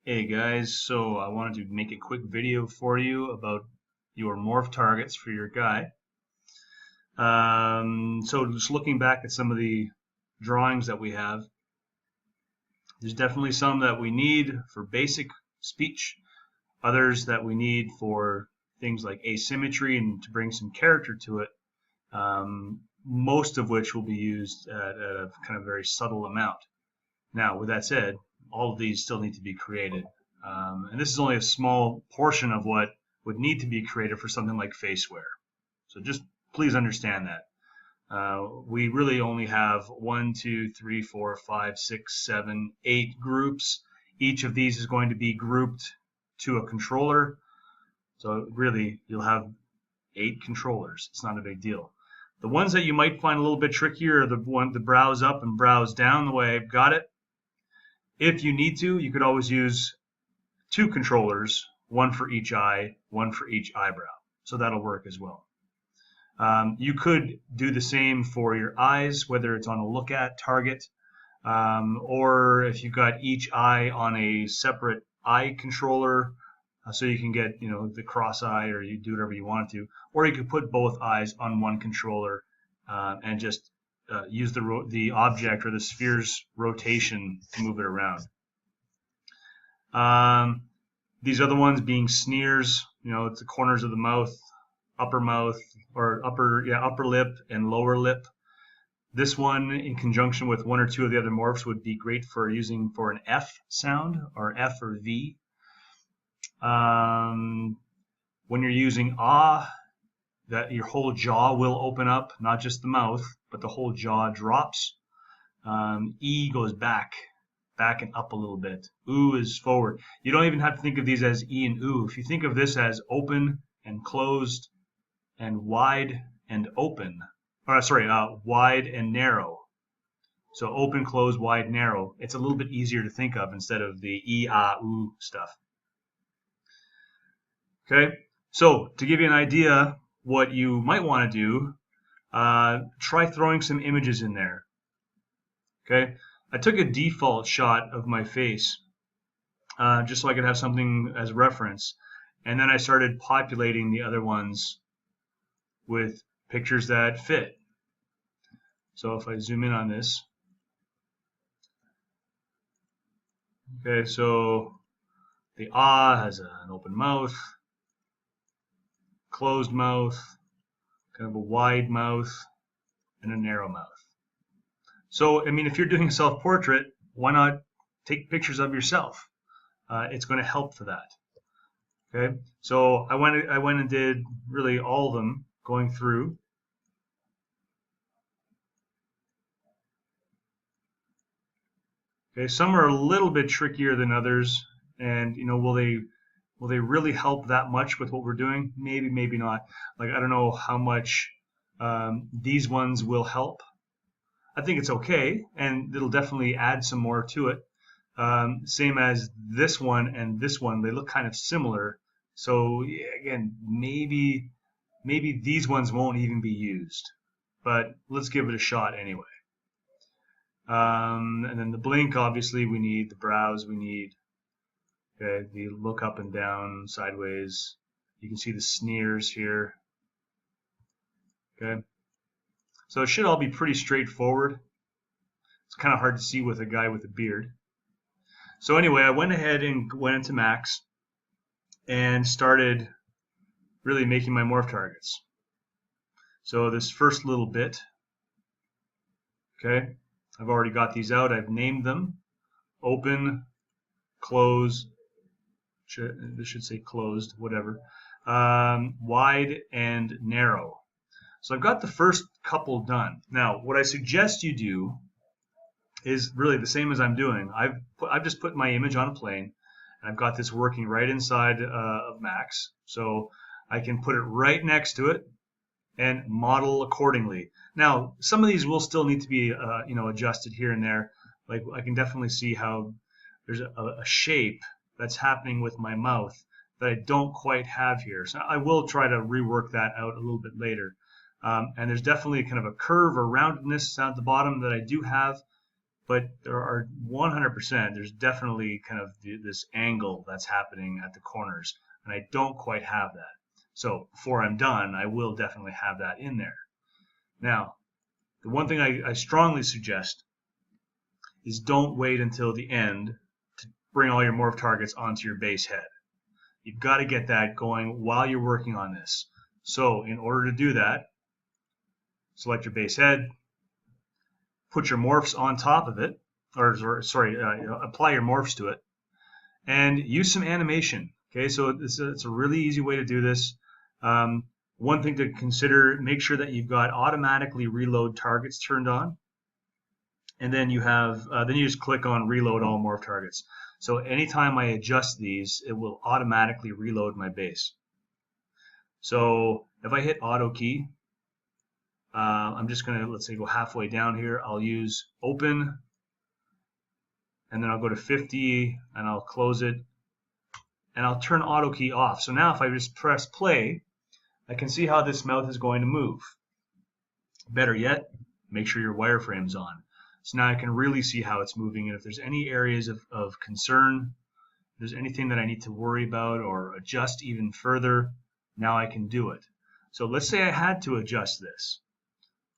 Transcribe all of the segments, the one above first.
Hey guys, so I wanted to make a quick video for you about your morph targets for your guy. So just looking back at some of the drawings that we have, there's definitely some that we need for basic speech, others that we need for things like asymmetry and to bring some character to it, most of which will be used at a kind of very subtle amount. Now, with that said, all of these still need to be created. And this is only a small portion of what would need to be created for something like faceware. So just please understand that. We really only have 1, 2, 3, 4, 5, 6, 7, 8 groups. Each of these is going to be grouped to a controller. So really, you'll have 8 controllers. It's not a big deal. The ones that you might find a little bit trickier are the browse up and browse down the way I've got it. If you need to, you could always use 2 controllers, one for each eye, one for each eyebrow. So that'll work as well. You could do the same for your eyes, whether it's on a look at target, or if you've got each eye on a separate eye controller, so you can get the cross eye, or you do whatever you want to, or you could put both eyes on one controller and just use the object or the sphere's rotation to move it around. These other ones being sneers, it's the corners of the mouth, upper mouth, or upper lip and lower lip. This one, in conjunction with 1 or 2 of the other morphs, would be great for using for an F sound, or F or V. When you're using ah, that your whole jaw will open up, not just the mouth, but the whole jaw drops. E goes back and up a little bit. Ooh is forward. You don't even have to think of these as E and ooh. If you think of this as open and closed and wide and open, wide and narrow. So open, closed, wide, narrow. It's a little bit easier to think of instead of the E, ah, ooh stuff. Okay, so to give you an idea what you might want to do, try throwing some images in there. Okay, I took a default shot of my face just so I could have something as reference, and then I started populating the other ones with pictures that fit. So if I zoom in on this, okay, so the ah has an open mouth, closed mouth, kind of a wide mouth, and a narrow mouth. So, I mean, if you're doing a self-portrait, why not take pictures of yourself? It's going to help for that. Okay, so I went and did really all of them, going through. Okay, some are a little bit trickier than others, and will they really help that much with what we're doing? Maybe, maybe not. Like, I don't know how much these ones will help. I think it's okay, and it'll definitely add some more to it. Same as this one and this one, they look kind of similar. So again, maybe these ones won't even be used, but let's give it a shot anyway. And then the blink, obviously, we need the brows. We need the look up and down, sideways. You can see the sneers here. Okay. So it should all be pretty straightforward. It's kind of hard to see with a guy with a beard. So anyway, I went ahead and went into Max and started really making my morph targets. So this first little bit, okay, I've already got these out. I've named them. Open, close, this should say closed, whatever. Wide and narrow. So I've got the first couple done. Now, what I suggest you do is really the same as I'm doing. I've just put my image on a plane, and I've got this working right inside of Max, so I can put it right next to it and model accordingly. Now, some of these will still need to be adjusted here and there. Like, I can definitely see how there's a shape that's happening with my mouth that I don't quite have here. So I will try to rework that out a little bit later. And there's definitely kind of a curve or roundedness down at the bottom that I do have. but there are 100%, there's definitely kind of this angle that's happening at the corners, and I don't quite have that. So before I'm done, I will definitely have that in there. Now, the one thing I strongly suggest is don't wait until the end to bring all your morph targets onto your base head. You've got to get that going while you're working on this. So in order to do that, select your base head, put your morphs on top of it, or sorry, apply your morphs to it, and use some animation. Okay, so it's a really easy way to do this. One thing to consider: make sure that you've got automatically reload targets turned on, and then you just click on reload all morph targets. So anytime I adjust these, it will automatically reload my base. So if I hit auto key, I'm just going to, let's say, go halfway down here. I'll use open, and then I'll go to 50, and I'll close it, and I'll turn auto key off. So now if I just press play, I can see how this mouth is going to move. Better yet, make sure your wireframe's on. So now I can really see how it's moving, and if there's any areas of concern, if there's anything that I need to worry about or adjust even further, now I can do it. So let's say I had to adjust this.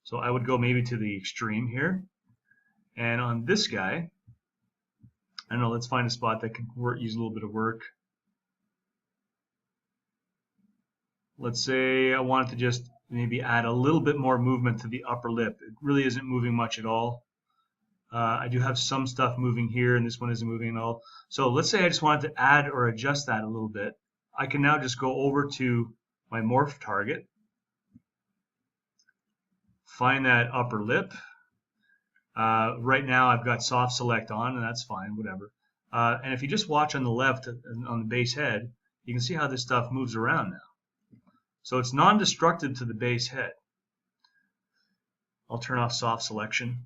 So I would go maybe to the extreme here, and on this guy, I don't know, let's find a spot that could use a little bit of work. Let's say I wanted to just maybe add a little bit more movement to the upper lip. It really isn't moving much at all. I do have some stuff moving here, and this one isn't moving at all. So let's say I just wanted to add or adjust that a little bit. I can now just go over to my morph target, find that upper lip. Right now I've got soft select on, and that's fine, whatever. And if you just watch on the left on the base head, you can see how this stuff moves around now. So it's non-destructive to the base head. I'll turn off soft selection,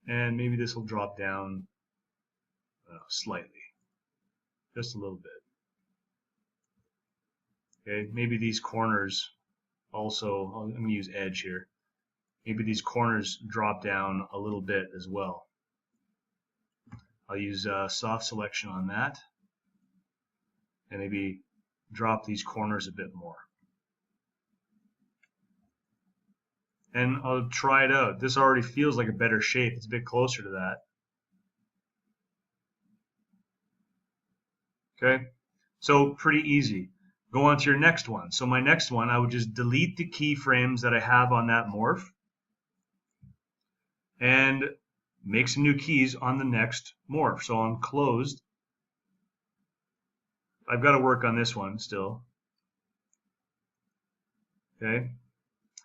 and maybe this will drop down slightly, just a little bit. Okay, maybe these corners also, I'm going to use edge here. Maybe these corners drop down a little bit as well. I'll use soft selection on that, and maybe drop these corners a bit more. And I'll try it out. This already feels like a better shape. It's a bit closer to that. Okay, so pretty easy. Go on to your next one. So my next one, I would just delete the keyframes that I have on that morph and make some new keys on the next morph. So on closed, I've got to work on this one still. Okay,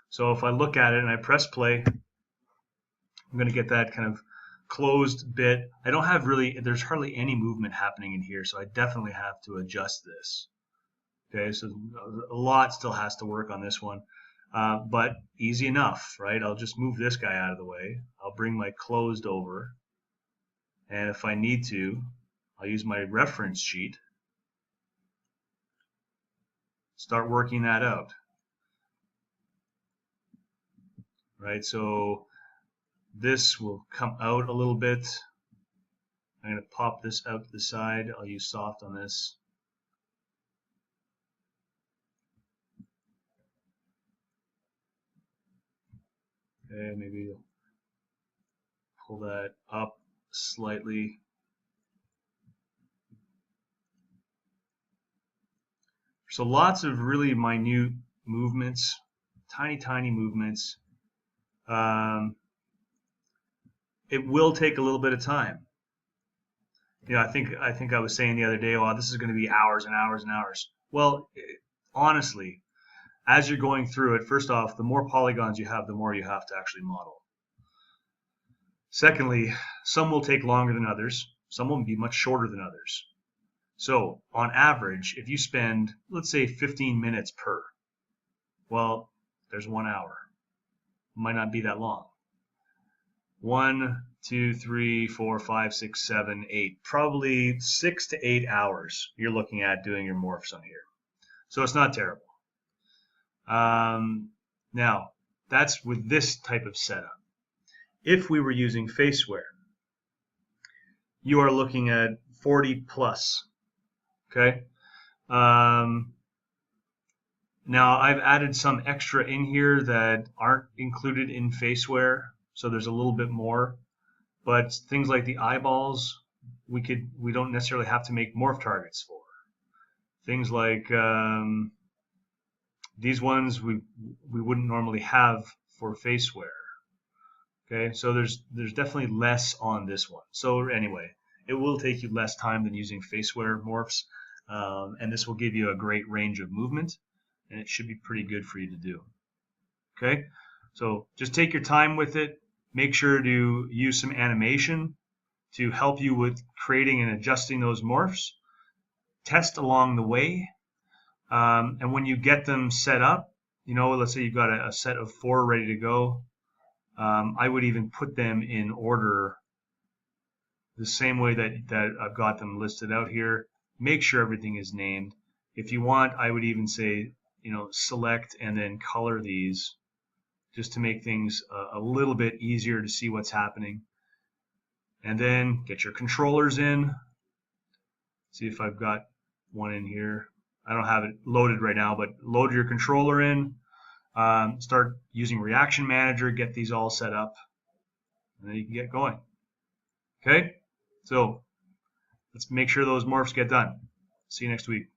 so if I look at it and I press play, I'm going to get that kind of closed bit. I don't have really, there's hardly any movement happening in here, so I definitely have to adjust this. Okay, so a lot still has to work on this one, but easy enough, right? I'll just move this guy out of the way. I'll bring my closed over, and if I need to, I'll use my reference sheet, start working that out. Right, so this will come out a little bit. I'm going to pop this out to the side. I'll use soft on this. Okay, maybe pull that up slightly. So lots of really minute movements, tiny movements. It will take a little bit of time. You know, I think I was saying the other day, well, this is going to be hours and hours and hours. Well, honestly, as you're going through it, first off, the more polygons you have, the more you have to actually model. Secondly, some will take longer than others. Some will be much shorter than others. So on average, if you spend, let's say, 15 minutes per, well, there's 1 hour. Might not be that long. 1, 2, 3, 4, 5, 6, 7, 8, probably 6 to 8 hours you're looking at doing your morphs on here. So it's not terrible. Now, that's with this type of setup. If we were using faceware, you are looking at 40 plus. Okay. Now I've added some extra in here that aren't included in faceware, so there's a little bit more. But things like the eyeballs, we don't necessarily have to make morph targets for. Things like these ones we wouldn't normally have for faceware. Okay, so there's definitely less on this one. So anyway, it will take you less time than using faceware morphs, and this will give you a great range of movement, and it should be pretty good for you to do. Okay, so just take your time with it. Make sure to use some animation to help you with creating and adjusting those morphs. Test along the way, and when you get them set up, let's say you've got a set of 4 ready to go. I would even put them in order the same way that I've got them listed out here. Make sure everything is named. If you want, I would even say, select and then color these just to make things a little bit easier to see what's happening. And then get your controllers in. See if I've got one in here. I don't have it loaded right now, but load your controller in. Start using Reaction Manager, get these all set up, and then you can get going. Okay, so let's make sure those morphs get done. See you next week.